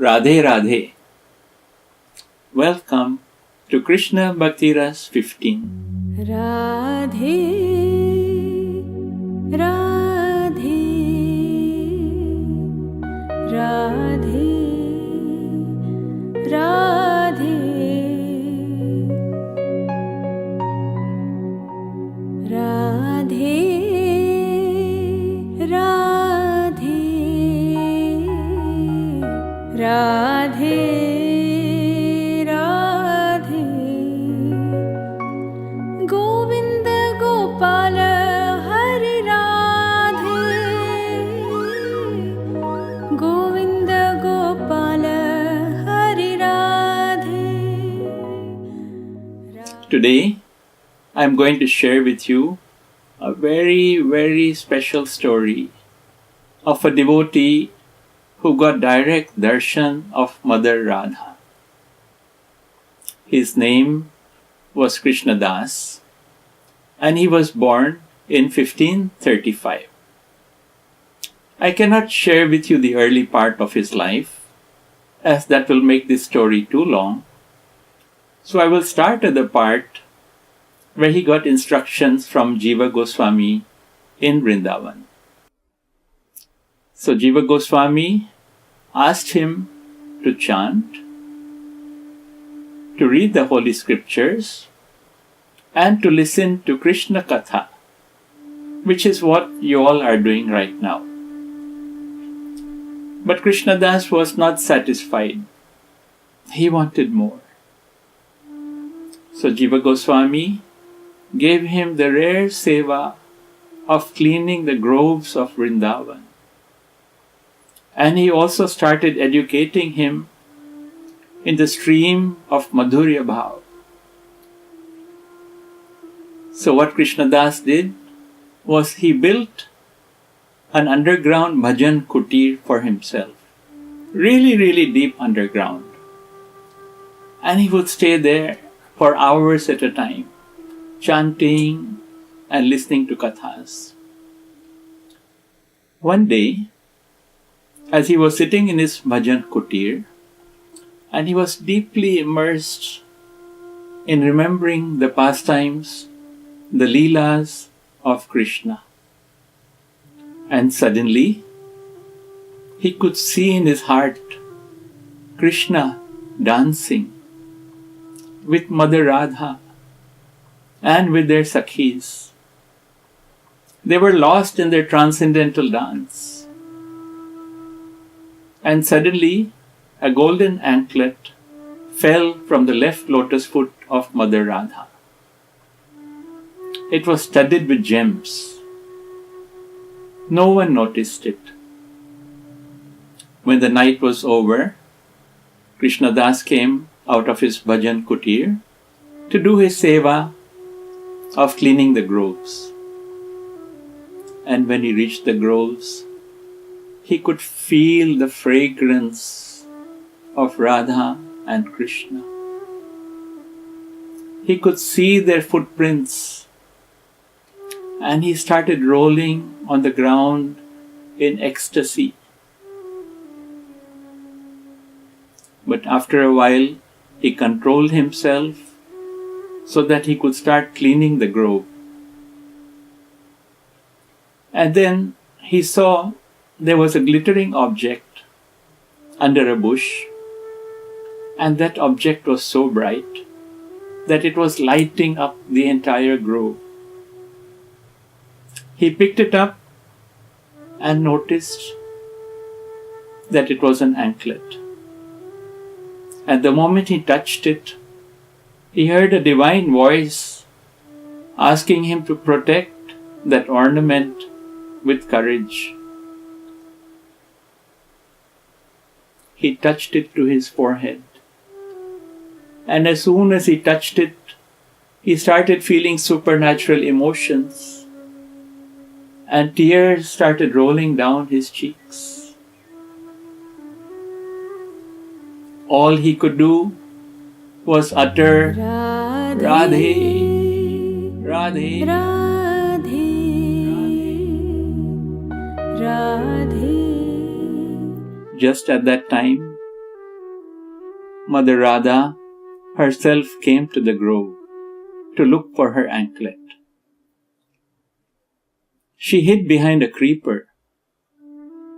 Radhe Radhe. Welcome to Krishna Bhakti Ras 15. Radhe, Radhe, Radhe, Radhe, Radhe, Radhe, Radhe. Today, I am going to share with you a very, very special story of a devotee who got direct darshan of Mother Radha. His name was Krishna Das, and he was born in 1535. I cannot share with you the early part of his life, as that will make this story too long. So I will start at the part where he got instructions from Jiva Goswami in Vrindavan. So Jiva Goswami asked him to chant, to read the holy scriptures, and to listen to Krishna Katha, which is what you all are doing right now. But Krishna Das was not satisfied. He wanted more. So Jiva Goswami gave him the rare seva of cleaning the groves of Vrindavan. And he also started educating him in the stream of Madhurya Bhav. So what Krishna Das did was he built an underground bhajan kutir for himself. Really, really deep underground. And he would stay there for hours at a time, chanting and listening to kathas. One day, as he was sitting in his bhajan kutir, and he was deeply immersed in remembering the pastimes, the leelas of Krishna. And suddenly, he could see in his heart Krishna dancing with Mother Radha and with their sakhis. They were lost in their transcendental dance. And suddenly, a golden anklet fell from the left lotus foot of Mother Radha. It was studded with gems. No one noticed it. When the night was over, Krishna Das came out of his bhajan kutir to do his seva of cleaning the groves. And when he reached the groves, he could feel the fragrance of Radha and Krishna. He could see their footprints, and he started rolling on the ground in ecstasy. But after a while, he controlled himself so that he could start cleaning the grove. And then he saw there was a glittering object under a bush, and that object was so bright that it was lighting up the entire grove. He picked it up and noticed that it was an anklet. At the moment he touched it, he heard a divine voice asking him to protect that ornament with courage. He touched it to his forehead. And as soon as he touched it, he started feeling supernatural emotions, and tears started rolling down his cheeks. All he could do was utter Radhe, Radhe, Radhe, Radhe. Just at that time, Mother Radha herself came to the grove to look for her anklet. She hid behind a creeper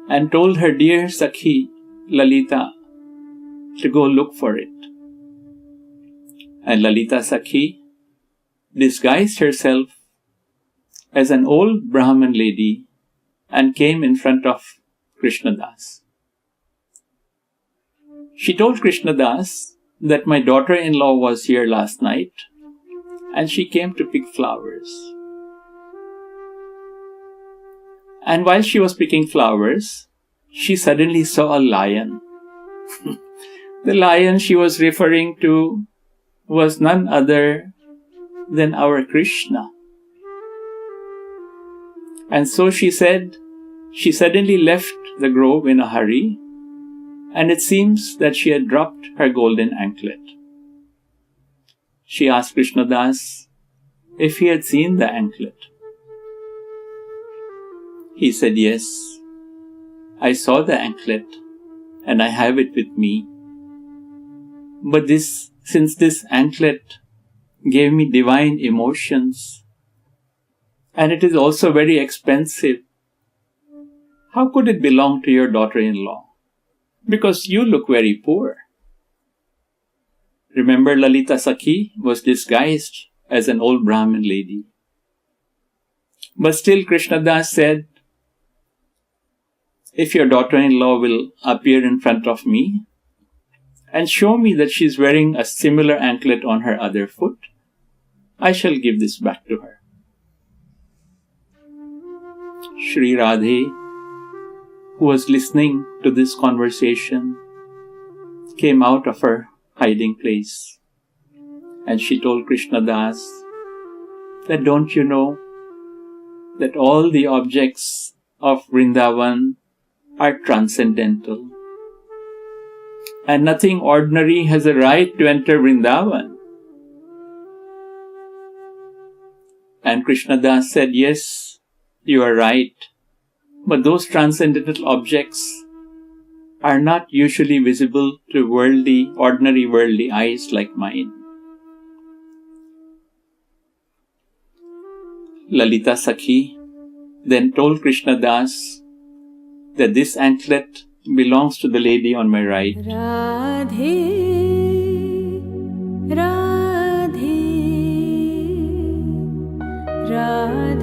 and told her dear Sakhi, Lalita, to go look for it. And Lalita Sakhi disguised herself as an old Brahmin lady and came in front of Krishna Das. She told Krishna Das that my daughter-in-law was here last night and she came to pick flowers. And while she was picking flowers, she suddenly saw a lion. The lion she was referring to was none other than our Krishna. And so she said, she suddenly left the grove in a hurry, and it seems that she had dropped her golden anklet. She asked Krishna Das if he had seen the anklet. He said, yes, I saw the anklet and I have it with me. But since this anklet gave me divine emotions and it is also very expensive, how could it belong to your daughter-in-law? Because you look very poor. Remember, Lalita Sakhi was disguised as an old Brahmin lady. But still Krishna Das said, if your daughter-in-law will appear in front of me and show me that she is wearing a similar anklet on her other foot, I shall give this back to her. Shri Radhe, who was listening to this conversation, came out of her hiding place and she told Krishna Das that don't you know that all the objects of Vrindavan are transcendental and nothing ordinary has a right to enter Vrindavan. And Krishna Das said, yes, you are right, but those transcendental objects are not usually visible to ordinary worldly eyes like mine. Lalita Sakhi then told Krishna Das that this anklet belongs to the lady on my right. Radhe, Radhe, Radhe.